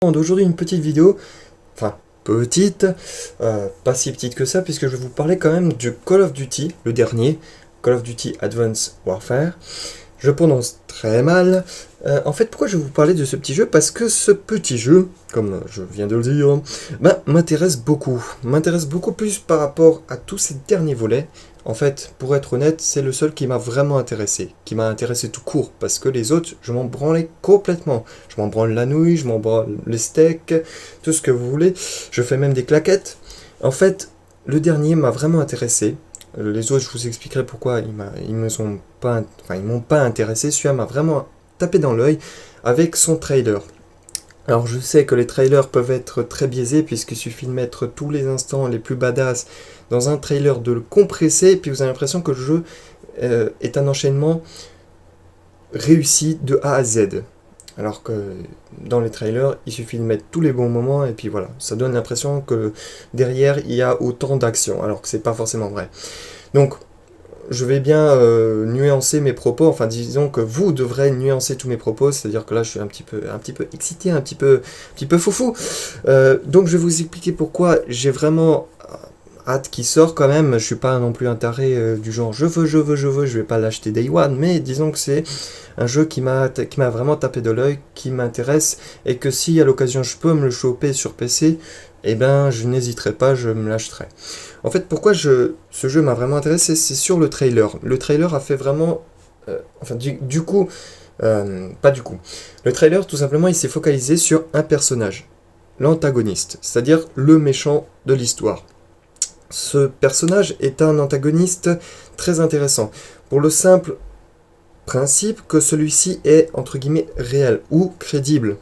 D'aujourd'hui une petite vidéo, enfin petite, pas si petite que ça, puisque je vais vous parler quand même du Call of Duty, le dernier, Call of Duty Advanced Warfare. Je prononce très mal. En fait, pourquoi je vais vous parler de ce petit jeu? Parce que ce petit jeu, comme je viens de le dire, m'intéresse beaucoup. M'intéresse beaucoup plus par rapport à tous ces derniers volets. En fait, pour être honnête, c'est le seul qui m'a vraiment intéressé. Qui m'a intéressé tout court. Parce que les autres, je m'en branlais complètement. Je m'en branle la nouille, je m'en branle les steaks, tout ce que vous voulez. Je fais même des claquettes. En fait, le dernier m'a vraiment intéressé. Les autres, je vous expliquerai pourquoi ils m'ont pas intéressé. Celui-là m'a vraiment tapé dans l'œil avec son trailer. Alors je sais que les trailers peuvent être très biaisés puisqu'il suffit de mettre tous les instants les plus badass dans un trailer, de le compresser et puis vous avez l'impression que le jeu est un enchaînement réussi de A à Z. Alors que dans les trailers, il suffit de mettre tous les bons moments et puis voilà, ça donne l'impression que derrière il y a autant d'action alors que c'est pas forcément vrai. Donc je vais bien nuancer mes propos, enfin disons que vous devrez nuancer tous mes propos, c'est-à-dire que là je suis un petit peu excité, un petit peu foufou. Donc je vais vous expliquer pourquoi j'ai vraiment hâte qu'il sort quand même. Je suis pas non plus un taré du genre je veux, je vais pas l'acheter Day One, mais disons que c'est un jeu qui m'a vraiment tapé de l'œil, qui m'intéresse, et que si à l'occasion je peux me le choper sur PC, eh ben je n'hésiterai pas, je me l'achèterai. En fait, pourquoi ce jeu m'a vraiment intéressé, c'est sur le trailer. Le trailer a fait vraiment... du coup... pas du coup. Le trailer, tout simplement, il s'est focalisé sur un personnage. L'antagoniste, c'est-à-dire le méchant de l'histoire. Ce personnage est un antagoniste très intéressant. Pour le simple principe que celui-ci est, entre guillemets, réel ou crédible.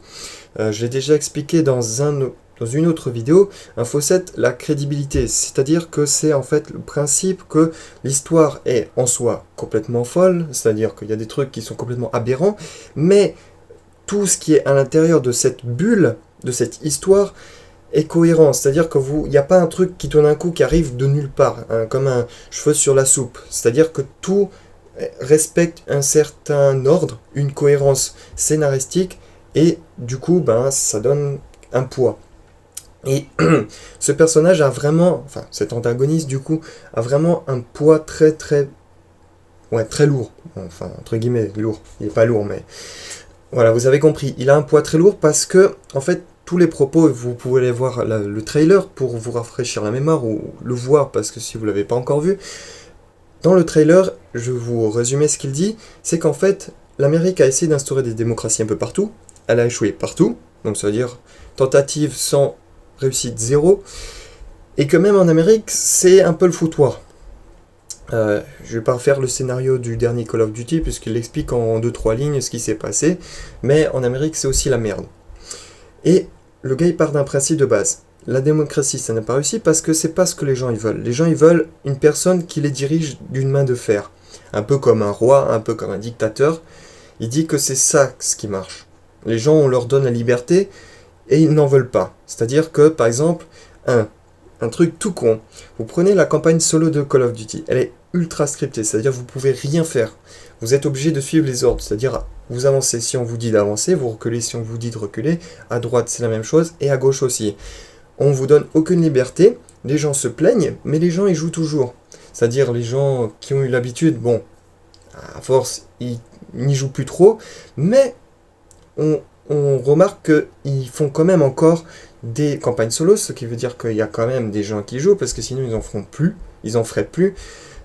Je l'ai déjà expliqué dans une autre vidéo, un faucet, la crédibilité, c'est-à-dire que c'est en fait le principe que l'histoire est en soi complètement folle, c'est-à-dire qu'il y a des trucs qui sont complètement aberrants, mais tout ce qui est à l'intérieur de cette bulle, de cette histoire, est cohérent, c'est-à-dire que il n'y a pas un truc qui tourne un coup qui arrive de nulle part, hein, comme un cheveu sur la soupe, c'est-à-dire que tout respecte un certain ordre, une cohérence scénaristique, et du coup, ça donne un poids. Et ce personnage a vraiment, enfin cet antagoniste du coup, a vraiment un poids très lourd. Enfin, entre guillemets, lourd. Il n'est pas lourd, mais voilà, vous avez compris. Il a un poids très lourd parce que, en fait, tous les propos, vous pouvez aller voir le trailer pour vous rafraîchir la mémoire ou le voir parce que si vous ne l'avez pas encore vu. Dans le trailer, je vais vous résumer ce qu'il dit, c'est qu'en fait, l'Amérique a essayé d'instaurer des démocraties un peu partout. Elle a échoué partout, donc ça veut dire tentative sans réussite zéro, et que même en Amérique, c'est un peu le foutoir. Je vais pas refaire le scénario du dernier Call of Duty, puisqu'il explique en 2-3 lignes ce qui s'est passé, mais en Amérique, c'est aussi la merde. Et le gars, il part d'un principe de base. La démocratie, ça n'a pas réussi parce que c'est pas ce que les gens ils veulent. Les gens, ils veulent une personne qui les dirige d'une main de fer. Un peu comme un roi, un peu comme un dictateur. Il dit que c'est ça ce qui marche. Les gens, on leur donne la liberté, et ils n'en veulent pas. C'est-à-dire que, par exemple, un truc tout con, vous prenez la campagne solo de Call of Duty, elle est ultra scriptée, c'est-à-dire que vous pouvez rien faire. Vous êtes obligé de suivre les ordres, c'est-à-dire vous avancez si on vous dit d'avancer, vous reculez si on vous dit de reculer, à droite c'est la même chose, et à gauche aussi. On vous donne aucune liberté, les gens se plaignent, mais les gens y jouent toujours. C'est-à-dire les gens qui ont eu l'habitude, bon, à force, ils n'y jouent plus trop, mais on remarque qu'ils font quand même encore des campagnes solo, ce qui veut dire qu'il y a quand même des gens qui jouent, parce que sinon ils en feront plus, ils en feraient plus.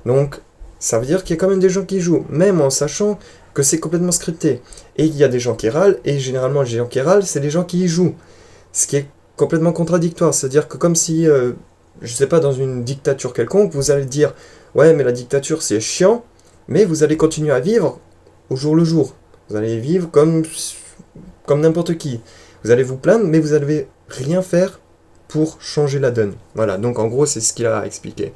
Donc ça veut dire qu'il y a quand même des gens qui jouent, même en sachant que c'est complètement scripté. Et il y a des gens qui râlent, et généralement les gens qui râlent, c'est les gens qui y jouent. Ce qui est complètement contradictoire, c'est-à-dire que comme si, je sais pas, dans une dictature quelconque, vous allez dire, ouais mais la dictature c'est chiant, mais vous allez continuer à vivre au jour le jour. Vous allez vivre comme n'importe qui. Vous allez vous plaindre, mais vous n'allez rien faire pour changer la donne. Voilà, donc en gros, c'est ce qu'il a expliqué.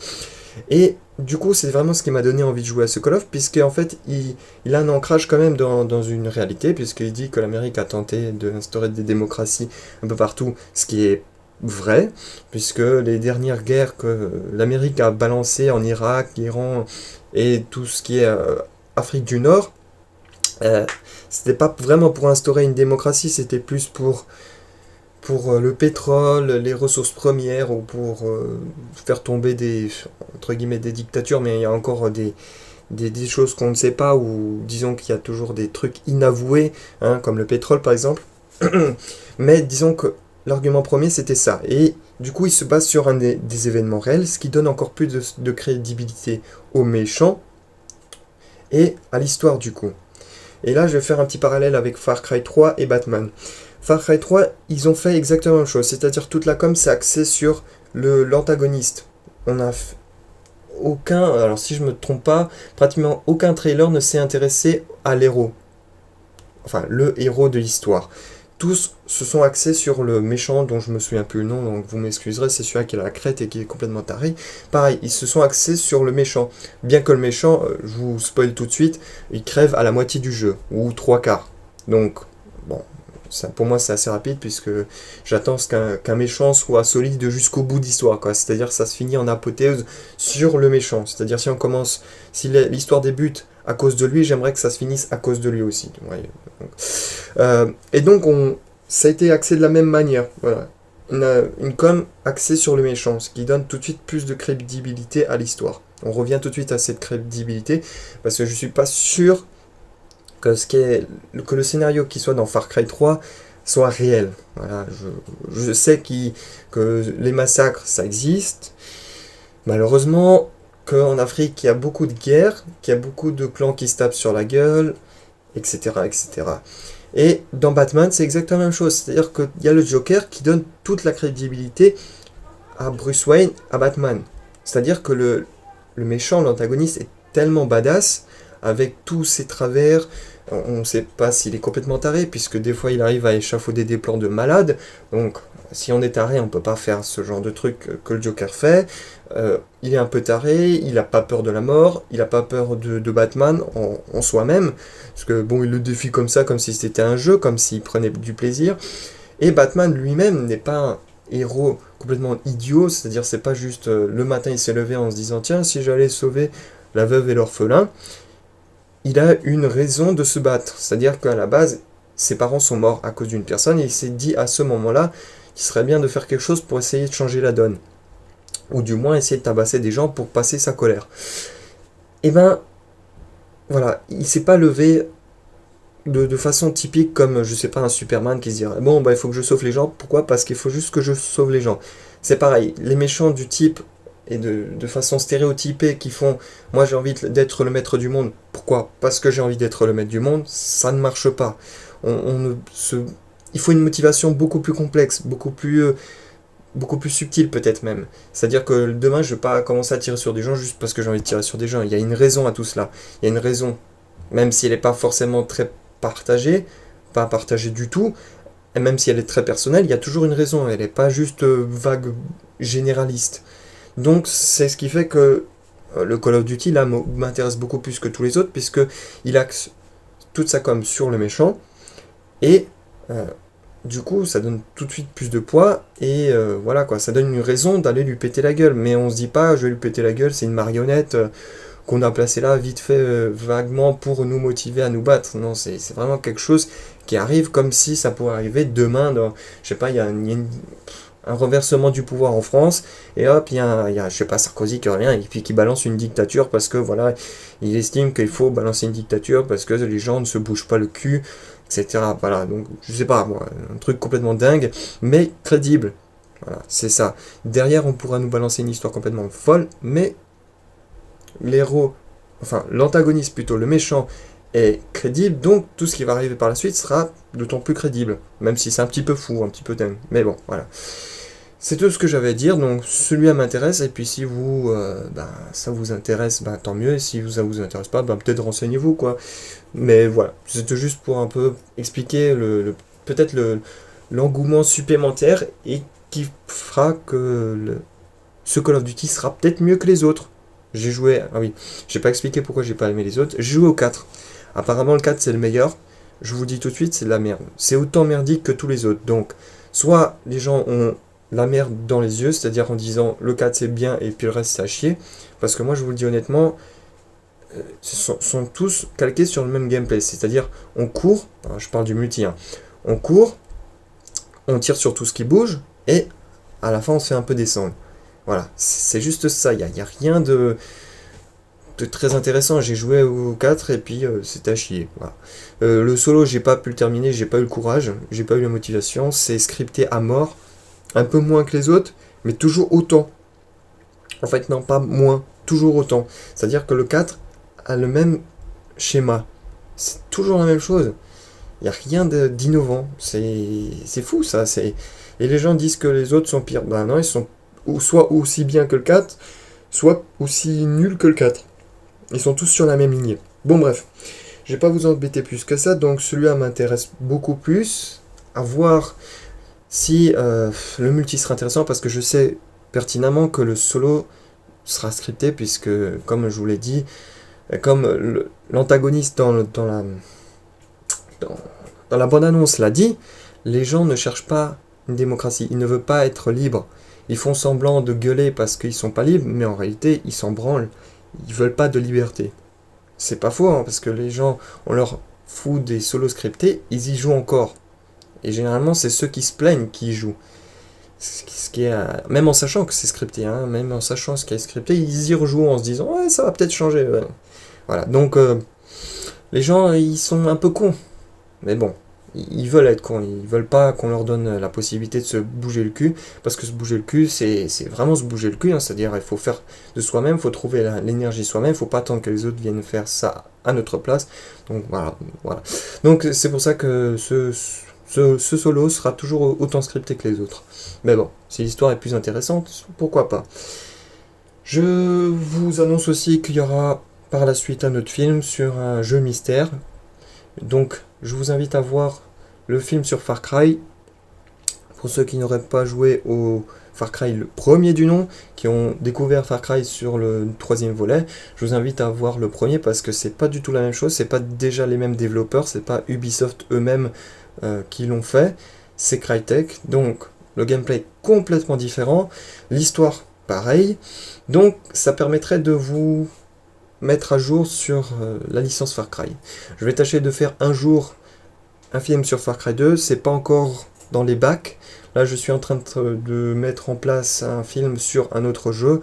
Et du coup, c'est vraiment ce qui m'a donné envie de jouer à ce Call of, puisque en fait, il a un ancrage quand même dans une réalité, puisqu'il dit que l'Amérique a tenté d'instaurer des démocraties un peu partout, ce qui est vrai, puisque les dernières guerres que l'Amérique a balancées en Irak, Iran et tout ce qui est Afrique du Nord, c'était pas vraiment pour instaurer une démocratie, c'était plus pour pour le pétrole, les ressources premières, ou pour faire tomber des, entre guillemets, des dictatures, mais il y a encore des choses qu'on ne sait pas, ou disons qu'il y a toujours des trucs inavoués, hein, comme le pétrole par exemple. Mais disons que l'argument premier c'était ça. Et du coup il se base sur des événements réels, ce qui donne encore plus de crédibilité aux méchants et à l'histoire du coup. Et là je vais faire un petit parallèle avec Far Cry 3 et Batman. Far Cry 3, ils ont fait exactement la même chose, c'est-à-dire toute la com c'est axé sur l'antagoniste. On a aucun, alors si je me trompe pas, pratiquement aucun trailer ne s'est intéressé à l'héros. Enfin, le héros de l'histoire. Tous se sont axés sur le méchant dont je me souviens plus le nom, donc vous m'excuserez, c'est celui qui a la crête et qui est complètement taré. Pareil, ils se sont axés sur le méchant. Bien que le méchant, je vous spoil tout de suite, il crève à la moitié du jeu, ou trois quarts. Donc, bon, ça, pour moi c'est assez rapide puisque j'attends qu'un méchant soit solide jusqu'au bout de l'histoire, quoi. C'est-à-dire ça se finit en apothéose sur le méchant. C'est-à-dire si on commence, si l'histoire débute à cause de lui, j'aimerais que ça se finisse à cause de lui aussi. Ouais, et donc ça a été axé de la même manière. Voilà. Une com axée sur le méchant, ce qui donne tout de suite plus de crédibilité à l'histoire. On revient tout de suite à cette crédibilité parce que je suis pas sûr que le scénario qui soit dans Far Cry 3 soit réel. Voilà, je sais que les massacres, ça existe. Malheureusement, qu'en Afrique, il y a beaucoup de guerres, qu'il y a beaucoup de clans qui se tapent sur la gueule, etc., etc. Et dans Batman, c'est exactement la même chose. C'est-à-dire qu'il y a le Joker qui donne toute la crédibilité à Bruce Wayne, à Batman. C'est-à-dire que le méchant, l'antagoniste, est tellement badass, avec tous ses travers. On ne sait pas s'il est complètement taré, puisque des fois il arrive à échafauder des plans de malade. Donc, si on est taré, on ne peut pas faire ce genre de truc que le Joker fait. Il est un peu taré, il n'a pas peur de la mort, il n'a pas peur de Batman en soi-même. Parce que, bon, il le défie comme ça, comme si c'était un jeu, comme s'il prenait du plaisir. Et Batman lui-même n'est pas un héros complètement idiot, c'est-à-dire c'est pas juste le matin il s'est levé en se disant tiens, si j'allais sauver la veuve et l'orphelin. Il a une raison de se battre. C'est-à-dire qu'à la base, ses parents sont morts à cause d'une personne et il s'est dit à ce moment-là qu'il serait bien de faire quelque chose pour essayer de changer la donne. Ou du moins essayer de tabasser des gens pour passer sa colère. Et ben, voilà, il s'est pas levé de façon typique comme, je sais pas, un Superman qui se dirait bon, bah il faut que je sauve les gens. Pourquoi ? Parce qu'il faut juste que je sauve les gens. C'est pareil, les méchants du type et de façon stéréotypée qui font moi j'ai envie d'être le maître du monde. Pourquoi ? Parce que j'ai envie d'être le maître du monde, ça ne marche pas. Il faut une motivation beaucoup plus complexe, beaucoup plus subtile peut-être même. C'est-à-dire que demain je vais pas commencer à tirer sur des gens juste parce que j'ai envie de tirer sur des gens. Il y a une raison à tout cela. Il y a une raison, même si elle n'est pas forcément très partagée, pas partagée du tout, et même si elle est très personnelle, il y a toujours une raison. Elle n'est pas juste vague, généraliste. Donc c'est ce qui fait que le Call of Duty là m'intéresse beaucoup plus que tous les autres puisque il axe toute sa com sur le méchant et du coup ça donne tout de suite plus de poids et voilà quoi, ça donne une raison d'aller lui péter la gueule, mais on se dit pas je vais lui péter la gueule, c'est une marionnette qu'on a placée là vite fait vaguement pour nous motiver à nous battre. Non, c'est vraiment quelque chose qui arrive comme si ça pourrait arriver demain je sais pas, il y a un renversement du pouvoir en France, et hop, il y a, je sais pas, Sarkozy qui revient, et puis qui balance une dictature, parce que, voilà, il estime qu'il faut balancer une dictature, parce que les gens ne se bougent pas le cul, etc. Voilà, donc, je sais pas, moi, un truc complètement dingue, mais crédible. Voilà, c'est ça. Derrière, on pourra nous balancer une histoire complètement folle, mais l'héros, enfin, l'antagoniste plutôt, le méchant, est crédible, donc tout ce qui va arriver par la suite sera d'autant plus crédible, même si c'est un petit peu fou, un petit peu dingue, mais bon, voilà. C'est tout ce que j'avais à dire, donc celui-là m'intéresse, et puis si vous, ça vous intéresse, tant mieux, et si ça vous intéresse pas, peut-être renseignez-vous, quoi. Mais voilà, c'était juste pour un peu expliquer peut-être l'engouement supplémentaire, et qui fera que ce Call of Duty sera peut-être mieux que les autres. J'ai joué, ah oui, j'ai pas expliqué pourquoi j'ai pas aimé les autres, j'ai joué au 4. Apparemment le 4 c'est le meilleur, je vous dis tout de suite, c'est de la merde. C'est autant merdique que tous les autres, donc soit les gens ont la merde dans les yeux, c'est-à-dire en disant le 4 c'est bien et puis le reste c'est à chier, parce que moi je vous le dis honnêtement, sont tous calqués sur le même gameplay, c'est-à-dire on court, je parle du multi, hein, on court, on tire sur tout ce qui bouge, et à la fin on se fait un peu descendre. Voilà, c'est juste ça, il n'y a rien de très intéressant. J'ai joué au 4 et puis c'était à chier. Voilà. Le solo, j'ai pas pu le terminer, j'ai pas eu le courage, j'ai pas eu la motivation, c'est scripté à mort, un peu moins que les autres, mais toujours autant. En fait, non, pas moins, toujours autant. C'est-à-dire que le 4 a le même schéma. C'est toujours la même chose. Il n'y a rien d'innovant. C'est fou ça. Et les gens disent que les autres sont pires. Ben non, ils sont soit aussi bien que le 4, soit aussi nuls que le 4. Ils sont tous sur la même lignée. Bon bref, je vais pas vous embêter plus que ça, donc celui-là m'intéresse beaucoup plus. À voir si le multi sera intéressant, parce que je sais pertinemment que le solo sera scripté, puisque, comme je vous l'ai dit, comme l'antagoniste dans la bande-annonce l'a dit, les gens ne cherchent pas une démocratie, ils ne veulent pas être libres. Ils font semblant de gueuler parce qu'ils sont pas libres, mais en réalité, ils s'en branlent. Ils veulent pas de liberté. C'est pas faux, hein, parce que les gens, on leur fout des solos scriptés, ils y jouent encore. Et généralement, c'est ceux qui se plaignent qui y jouent. Ce qui est, même en sachant que c'est scripté, hein, même en sachant ce qui est scripté, ils y rejouent en se disant ouais, ça va peut-être changer. Ouais. Voilà, donc les gens, ils sont un peu cons. Mais bon, ils veulent être cons, ils veulent pas qu'on leur donne la possibilité de se bouger le cul, parce que se bouger le cul, c'est vraiment se bouger le cul, hein, c'est-à-dire il faut faire de soi-même, il faut trouver l'énergie soi-même, il faut pas attendre que les autres viennent faire ça à notre place. Donc voilà. Donc c'est pour ça que ce solo sera toujours autant scripté que les autres. Mais bon, si l'histoire est plus intéressante, pourquoi pas. Je vous annonce aussi qu'il y aura par la suite un autre film sur un jeu mystère. Donc je vous invite à voir le film sur Far Cry. Pour ceux qui n'auraient pas joué au Far Cry le premier du nom, qui ont découvert Far Cry sur le troisième volet, je vous invite à voir le premier parce que c'est pas du tout la même chose, c'est pas déjà les mêmes développeurs, c'est pas Ubisoft eux-mêmes qui l'ont fait, c'est Crytek, donc le gameplay est complètement différent, l'histoire pareil, donc ça permettrait de vous mettre à jour sur la licence Far Cry. Je vais tâcher de faire un jour un film sur Far Cry 2, c'est pas encore dans les bacs. Là, je suis en train de mettre en place un film sur un autre jeu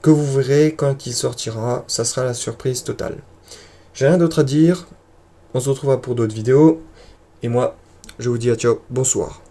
que vous verrez quand il sortira. Ça sera la surprise totale. J'ai rien d'autre à dire. On se retrouvera pour d'autres vidéos. Et moi, je vous dis à ciao, bonsoir.